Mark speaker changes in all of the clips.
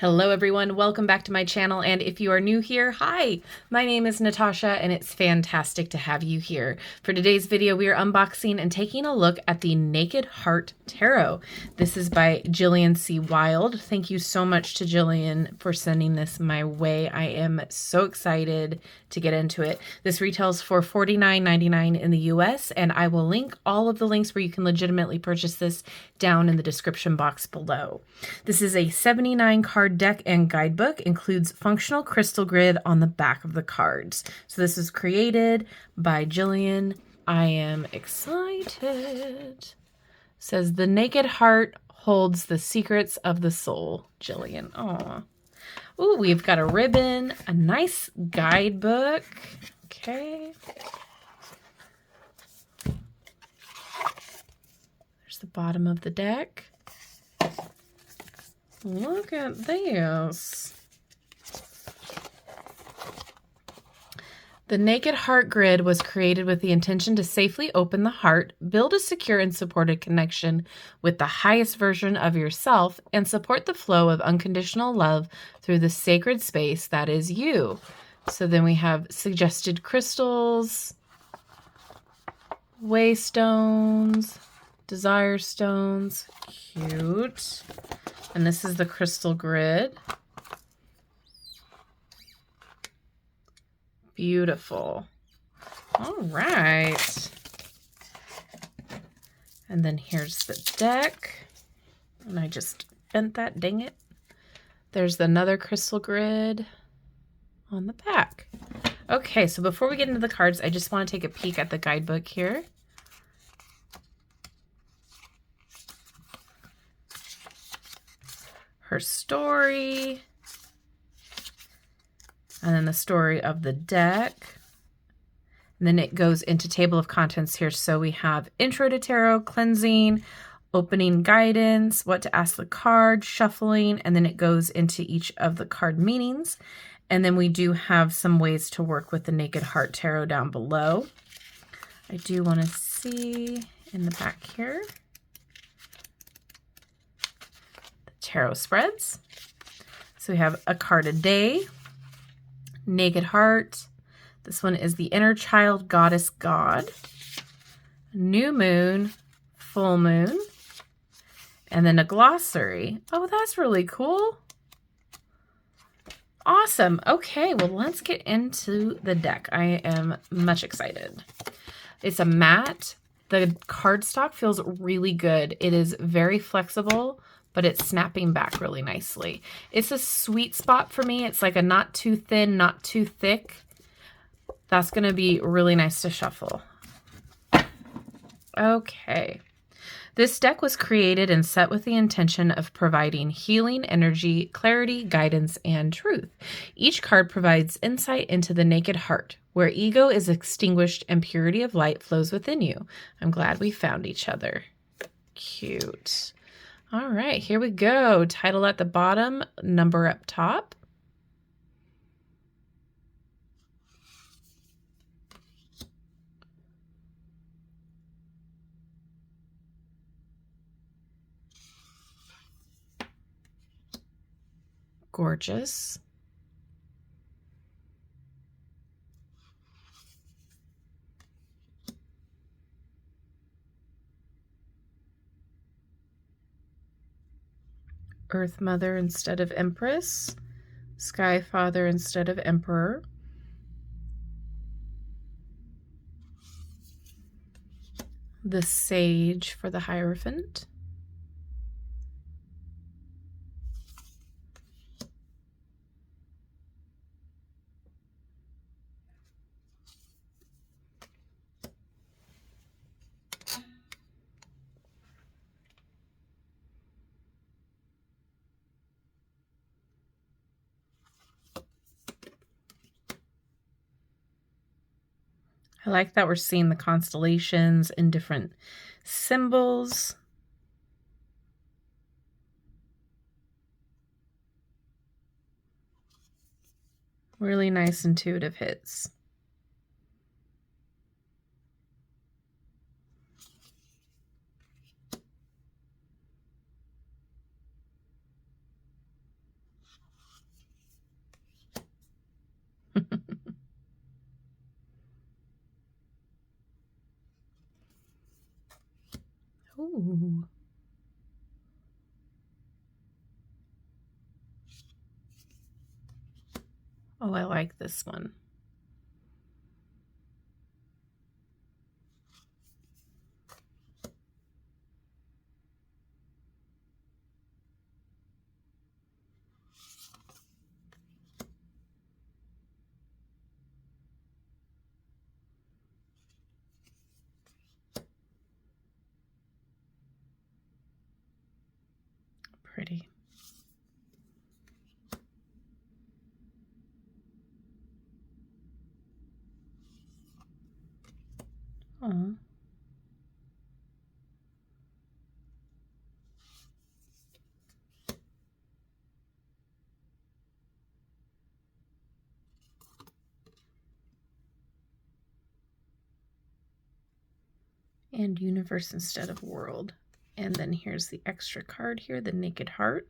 Speaker 1: Hello everyone, welcome back to my channel, and if you are new here, hi! My name is Natasha and it's fantastic to have you here. For today's video, we are unboxing and taking a look at the Naked Heart Tarot. This is by Jillian C Wilde. Thank you so much to Jillian for sending this my way. I am so excited to get into it. This retails for $49.99 in the US, and I will link all of the links where you can legitimately purchase this down in the description box below. This is a 79 card deck and guidebook, includes functional crystal grid on the back of the cards. So this was created by Jillian. I am excited. Says the naked heart holds the secrets of the soul. Jillian. Aw. Ooh, we've got a ribbon, a nice guidebook. Okay. There's the bottom of the deck. Look at this. The Naked Heart Grid was created with the intention to safely open the heart, build a secure and supported connection with the highest version of yourself, and support the flow of unconditional love through the sacred space that is you. So then we have suggested crystals, waystones, desire stones. Cute. And this is the crystal grid. Beautiful. All right. And then here's the deck. And I just bent that, dang it. There's another crystal grid on the back. Okay, so before we get into the cards, I just want to take a peek at the guidebook here. Her story, and then the story of the deck. And then it goes into table of contents here. So we have intro to tarot, cleansing, opening guidance, what to ask the card, shuffling, and then it goes into each of the card meanings. And then we do have some ways to work with the Naked Heart Tarot down below. I do want to see in the back here. Tarot spreads. So we have a card a day, Naked Heart. This one is the Inner Child Goddess God, New Moon, Full Moon, and then a glossary. Oh, that's really cool. Awesome. Okay, well, let's get into the deck. I am much excited. It's a matte. The cardstock feels really good. It is very flexible, but it's snapping back really nicely. It's a sweet spot for me. It's like a not too thin, not too thick. That's going to be really nice to shuffle. Okay. This deck was created and set with the intention of providing healing energy, clarity, guidance, and truth. Each card provides insight into the naked heart, where ego is extinguished and purity of light flows within you. I'm glad we found each other. Cute. All right, here we go. Title at the bottom, number up top. Gorgeous. Earth Mother instead of Empress, Sky Father instead of Emperor, the Sage for the Hierophant, I like that we're seeing the constellations in different symbols. Really nice intuitive hits. Ooh. Oh, I like this one. Pretty. Oh. And universe instead of world. And then here's the extra card here, the Naked Heart.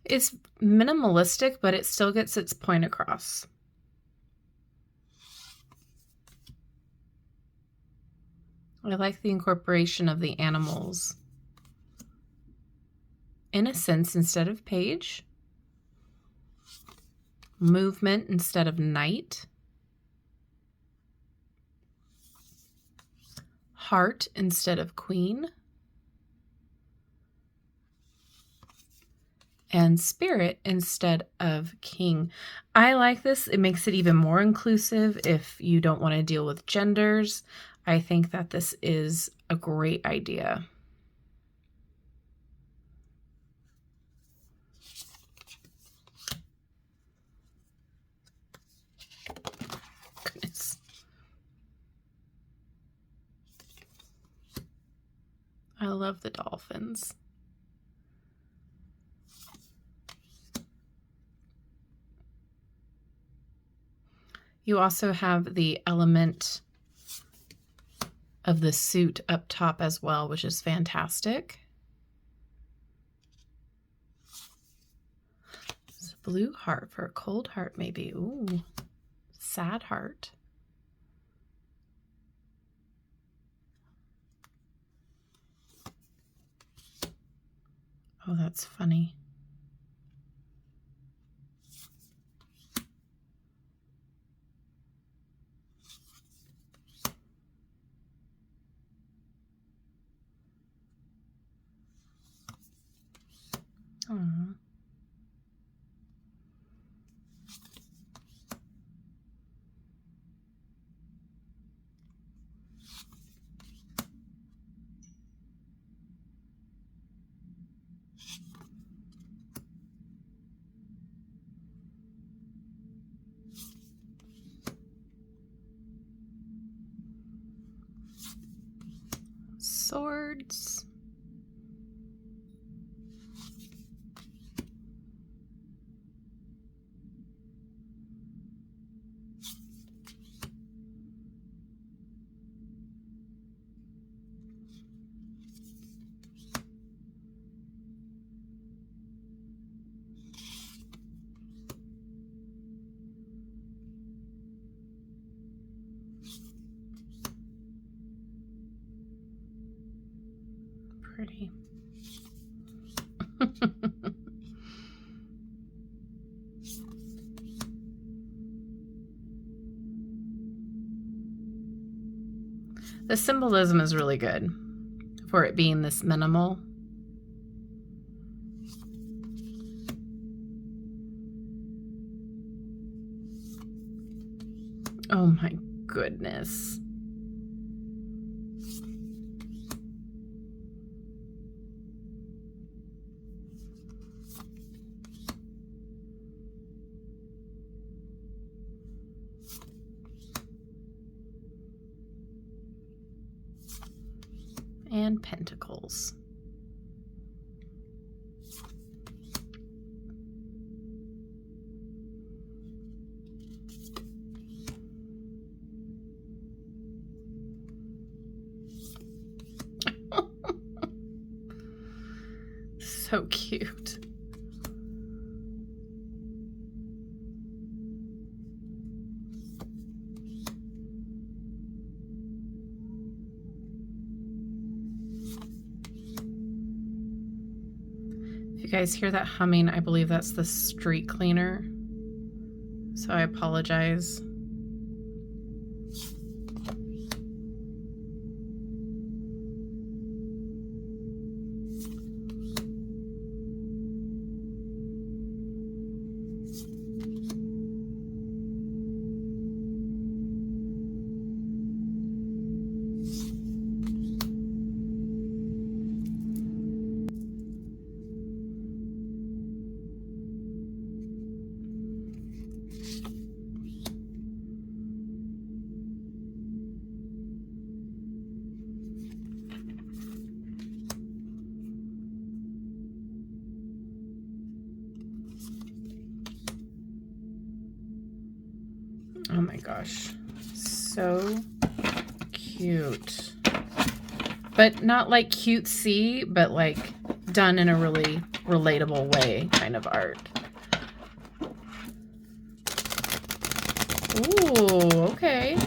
Speaker 1: It's minimalistic, but it still gets its point across. I like the incorporation of the animals. Innocence instead of page. Movement instead of knight. Heart instead of queen. And spirit instead of king. I like this. It makes it even more inclusive if you don't want to deal with genders. I think that this is a great idea. Goodness. I love the dolphins. You also have the element of the suit up top as well, which is fantastic. It's a blue heart for a cold heart, maybe. Ooh, sad heart. Oh, that's funny. Aww. Swords. Pretty. The symbolism is really good for it being this minimal. Oh my goodness. And pentacles. So cute. If you guys hear that humming, I believe that's the street cleaner. So I apologize. Oh my gosh, so cute. But not like cutesy, but like done in a really relatable way kind of art. Ooh, okay.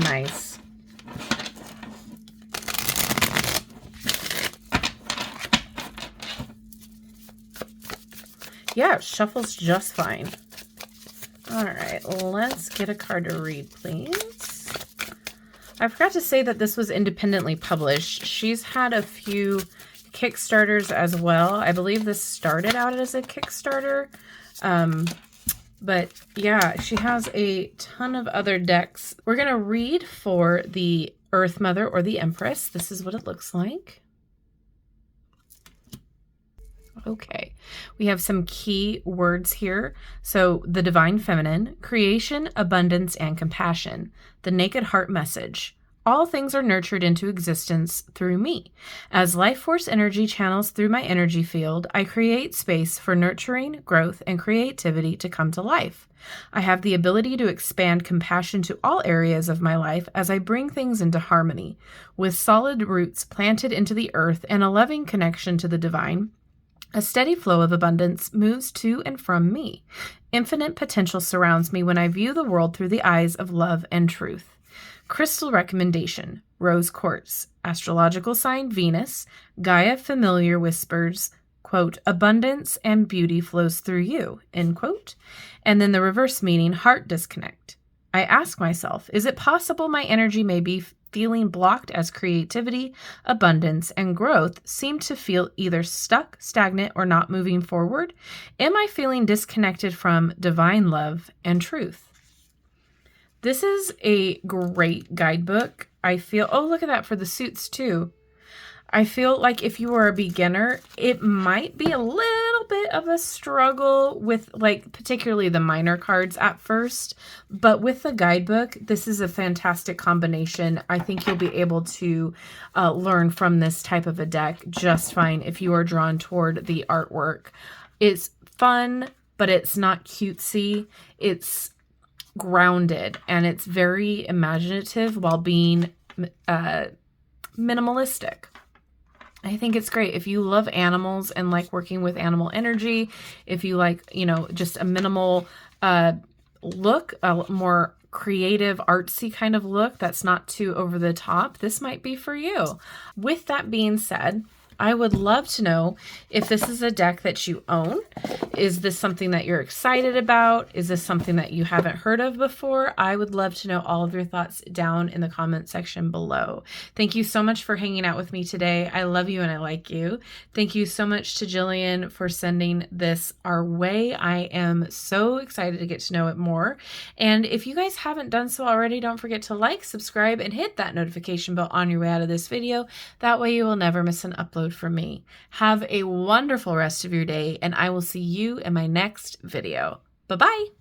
Speaker 1: Nice. Yeah, it shuffles just fine. All right, let's get a card to read, please. I forgot to say that this was independently published. She's had a few Kickstarters as well. I believe this started out as a Kickstarter. But yeah, she has a ton of other decks. We're going to read for the Earth Mother or the Empress. This is what it looks like. Okay, we have some key words here. So the Divine Feminine, creation, abundance, and compassion. The Naked Heart message. All things are nurtured into existence through me. As life force energy channels through my energy field, I create space for nurturing, growth, and creativity to come to life. I have the ability to expand compassion to all areas of my life as I bring things into harmony. With solid roots planted into the earth and a loving connection to the divine, a steady flow of abundance moves to and from me. Infinite potential surrounds me when I view the world through the eyes of love and truth. Crystal recommendation, rose quartz. Astrological sign, Venus. Gaia familiar whispers, quote, abundance and beauty flows through you, end quote. And then the reverse meaning, heart disconnect. I ask myself, is it possible my energy may be feeling blocked as creativity, abundance, and growth seem to feel either stuck, stagnant, or not moving forward? Am I feeling disconnected from divine love and truth? This is a great guidebook. I feel, oh, look at that for the suits too. I feel like if you are a beginner, it might be a little bit of a struggle with like particularly the minor cards at first, but with the guidebook, this is a fantastic combination. I think you'll be able to learn from this type of a deck just fine if you are drawn toward the artwork. It's fun, but it's not cutesy. It's grounded and it's very imaginative while being minimalistic. I think it's great. If you love animals and like working with animal energy, if you like, you know, just a minimal look, a more creative, artsy kind of look that's not too over the top, this might be for you. With that being said, I would love to know if this is a deck that you own. Is this something that you're excited about? Is this something that you haven't heard of before? I would love to know all of your thoughts down in the comment section below. Thank you so much for hanging out with me today. I love you and I like you. Thank you so much to Jillian for sending this our way. I am so excited to get to know it more. And if you guys haven't done so already, don't forget to like, subscribe, and hit that notification bell on your way out of this video. That way you will never miss an upload from me. Have a wonderful rest of your day, and I will see you in my next video. Bye-bye.